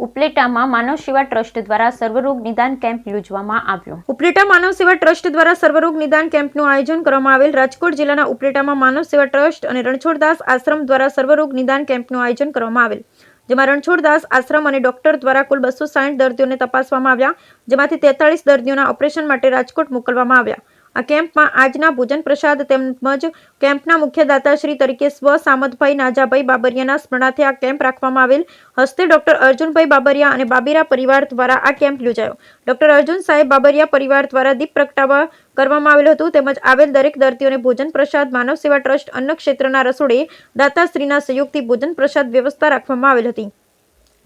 ઉપલેટામાં માનવ સેવા ટ્રસ્ટ દ્વારા સર્વરોગ નિદાન કેમ્પ યોજવામાં આવ્યો। ઉપલેટા માનવ સેવા ટ્રસ્ટ દ્વારા સર્વરોગ નિદાન કેમ્પનું આયોજન કરવામાં આવેલ। રાજકોટ જિલ્લાના ઉપલેટામાં માનવ સેવા ટ્રસ્ટ અને રણછોડદાસ આશ્રમ દ્વારા સર્વરોગ નિદાન કેમ્પનું આયોજન કરવામાં આવેલ, જેમાં રણછોડદાસ આશ્રમ અને ડોક્ટર દ્વારા કુલ 260 દર્દીઓને તપાસવામાં આવ્યા, જેમાંથી 43 દર્દીઓના ઓપરેશન માટે રાજકોટ મોકલવામાં આવ્યા। આ કેમ્પમાં આજના ભોજન પ્રસાદ તેમજ કેમ્પના મુખ્ય દાતાશ્રી તરીકે સ્વ સામતભાઈ નાજાભાઈ બાબરિયાના સ્મરણાર્થે આ કેમ્પ રાખવામાં આવેલ। હસ્તે ડોક્ટર અર્જુનભાઈ બાબરિયા અને બાબીરા પરિવાર દ્વારા આ કેમ્પ યોજાયો। ડોક્ટર અર્જુન સાહેબ બાબરિયા પરિવાર દ્વારા દીપ પ્રગટાવવા કરવામાં આવેલ હતું, તેમજ આવેલ દરેક દર્દીઓને ભોજન પ્રસાદ માનવ સેવા ટ્રસ્ટ અન્ન ક્ષેત્રના રસોડે દાતાશ્રીના સહયોગથી ભોજન પ્રસાદ વ્યવસ્થા રાખવામાં આવેલ હતી।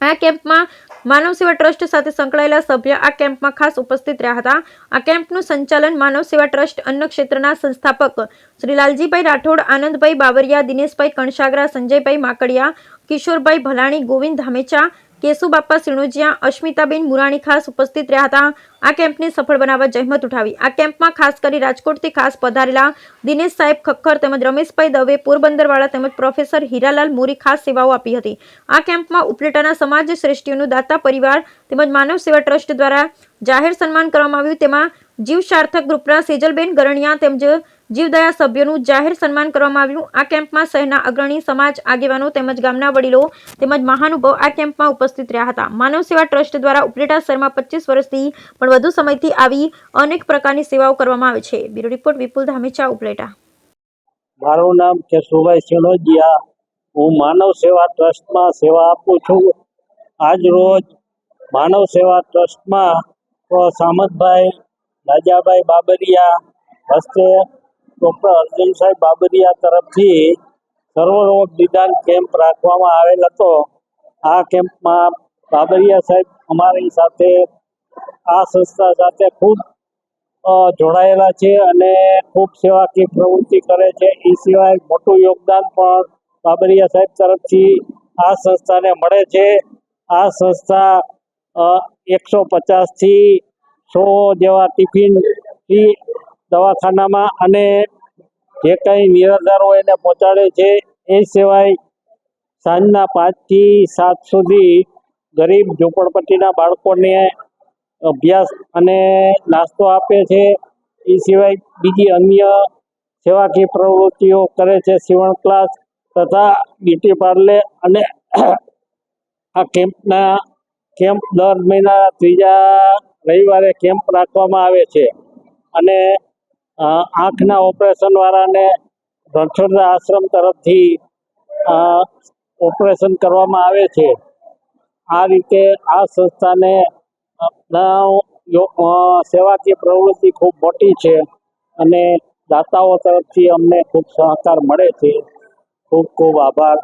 આ કેમ્પમાં માનવ સેવા ટ્રસ્ટ સાથે સંકળાયેલા સભ્ય આ કેમ્પમાં ખાસ ઉપસ્થિત રહ્યા હતા। આ કેમ્પનું સંચાલન માનવ સેવા ટ્રસ્ટ અન્ન ક્ષેત્રના સંસ્થાપક શ્રી લાલજીભાઈ રાઠોડ, આનંદભાઈ બાબરિયા, દિનેશભાઈ કણસાગરા, સંજયભાઈ માકડિયા, કિશોરભાઈ ભલાણી, ગોવિંદ ધામેચા, કેશુબાપા સિણોજિયા, અસ્મિતાબેન મુરાણી ખાસ ઉપસ્થિત રહ્યા હતા। આ કેમ્પને સફળ બનાવવા જહેમત ઉઠાવી। આ કેમ્પમાં ખાસ કરી રાજકોટથી ખાસ પધારેલા દિનેશ સાહેબ ખક્કર તેમજ રમેશભાઈ દવે, પોરબંદરવાળા તેમજ પ્રોફેસર હીરાલાલ મોરી ખાસ સેવાઓ આપી હતી। આ કેમ્પમાં ઉપલેટાના સમાજ શ્રેષ્ઠીઓનું દાતા પરિવાર તેમજ માનવ સેવા ટ્રસ્ટ દ્વારા જાહેર સન્માન કરવામાં આવ્યું। તેમાં જીવ સાર્થક ગ્રુપના સેજલબેન ગરણિયા તેમજ જીવદયા સભ્યોનું જાહેર સન્માન કરવામાં આવ્યું। આ કેમ્પમાં શહેરના અગ્રણી સમાજ આગેવાનો તેમજ ગામના વડીલો તેમજ મહાનુભાવ આ કેમ્પમાં ઉપસ્થિત રહ્યા હતા। માનવ સેવા ટ્રસ્ટ દ્વારા ઉપલેટા શહેરમાં 25 વર્ષથી પણ વધુ સમયથી આવી અનેક પ્રકારની સેવાઓ કરવામાં આવે છે। બ્યુરો રિપોર્ટ વિપુલ ધામેચા, ઉપલેટા। મારું નામ કેશુભાઈ સિણોજિયા, હું માનવ સેવા ટ્રસ્ટમાં સેવા આપું છું। આજ રોજ માનવ સેવા ટ્રસ્ટમાં સામતભાઈ રાજાભાઈ બાબરિયા હસ્તે ડૉક્ટર અર્જુન સાહેબ બાબરિયા તરફથી સર્વરોગ નિદાન કેમ્પ રાખવામાં આવેલ હતો। આ કેમ્પમાં બાબરિયા સાહેબ અમારી સાથે આ સંસ્થા સાથે ખૂબ જોડાયેલા છે અને ખૂબ સેવાકીય પ્રવૃત્તિ કરે છે। એ સિવાય મોટું યોગદાન પણ બાબરિયા સાહેબ તરફથી આ સંસ્થાને મળે છે। આ સંસ્થા 150 થી 100 જેવા ટિફિનથી દવાખાનામાં અને જે કંઈ નિરાધાર હોય એને પહોંચાડે છે। એ સિવાય સાંજના 5 થી 7 સુધી ગરીબ ઝૂંપડપટ્ટીના બાળકોને અભ્યાસ અને નાસ્તો આપે છે। એ સિવાય બીજી અન્ય સેવાકીય પ્રવૃત્તિઓ કરે છે, સીવણ ક્લાસ તથા બ્યુટી પાર્લર। અને આ કેમ્પ દર મહિના 3જા રવિવારે કેમ્પ રાખવામાં આવે છે અને આંખના ઓપરેશનવાળાને રણછોડદાસ આશ્રમ તરફથી ઓપરેશન કરવામાં આવે છે। આ રીતે આ સંસ્થાને સેવાકીય પ્રવૃત્તિ ખૂબ મોટી છે અને દાતાઓ તરફથી અમને ખૂબ સહકાર મળે છે। ખૂબ ખૂબ આભાર।